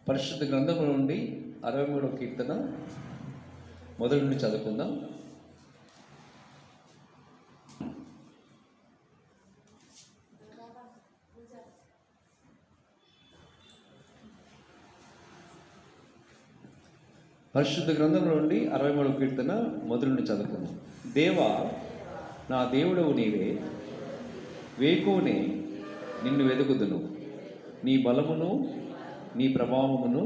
పరిశుద్ధ గ్రంథం నుండి 63వ కీర్తన మొదటి నుండి చదువుకుందాం. పరిశుద్ధ గ్రంథం నుండి 63వ కీర్తన మొదటి నుండి చదువుకుందాం. దేవా, నా దేవుడవు నీవే, వేకువనే నిన్ను వెదుకుదును. నీ బలమును నీ ప్రభావమును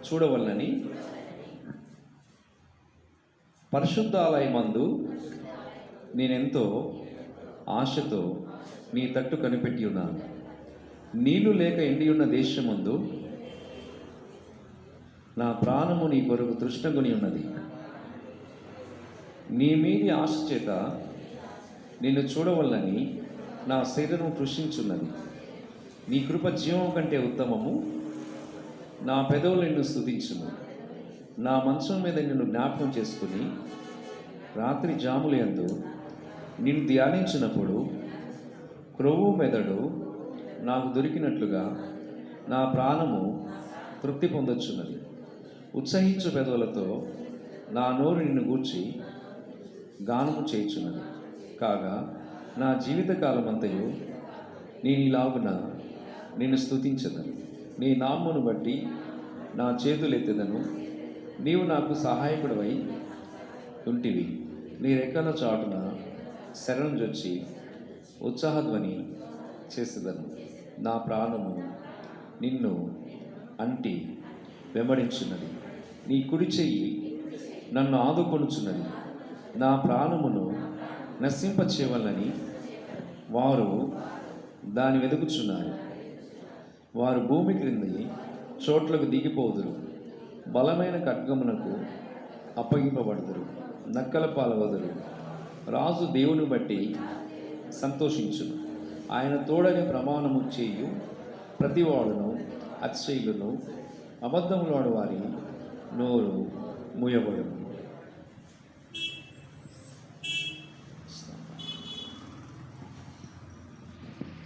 చూడవలనని పరిశుద్ధాలయమందు నేనెంతో ఆశతో నీ తట్టు కనిపెట్టి ఉన్నాను. నీళ్లు లేక ఎండి ఉన్న దేశమందు నా ప్రాణము నీ కొరకు తృష్ణగొని ఉన్నది. నీ మీది ఆశ చేత నిన్ను చూడవలనని నా శరీరం కృషించున్నది. నీ కృప జీవం కంటే ఉత్తమము. నా పెదవులు నిన్ను స్తుతించును. నా మంచం మీద నిన్ను జ్ఞాపకం చేసుకుని రాత్రి జాముల యందు నిన్ను ధ్యానించినప్పుడు క్రొవ్వు మెదడు నాకు దొరికినట్లుగా నా ప్రాణము తృప్తి పొందొచ్చున్నది. ఉత్సహించు పెదవులతో నా నోరు నిన్ను గూర్చి గానము చేయుచున్నది. కాగా నా జీవితకాలమంతయు నేను ఇలాగున నిన్ను స్తుతించదను. నీ నామమును బట్టి నా చేతులెత్తెదను. నీవు నాకు సహాయకుడవై ఉంటివి. నీ రెక్కల చాటున శరణు జొచ్చి ఉత్సాహధ్వని చేసేదను. నా ప్రాణము నిన్ను అంటి వెంబడించున్నది. నీ కుడి చెయ్యి నన్ను ఆదుకొనుచున్నది. నా ప్రాణమును నశింపచేయాలని వారు దాని వెతుకుచున్నారు. వారు భూమి క్రింది చోట్లకు దిగిపోదురు. బలమైన ఖడ్గమునకు అప్పగింపబడుదురు. నక్కల పాలవదురు. రాజు దేవుని బట్టి సంతోషించును. ఆయన తోడని ప్రమాణము చేయు ప్రతివాడును అతిశయులను అబద్ధములాడు వారి నోరు మూయబడును.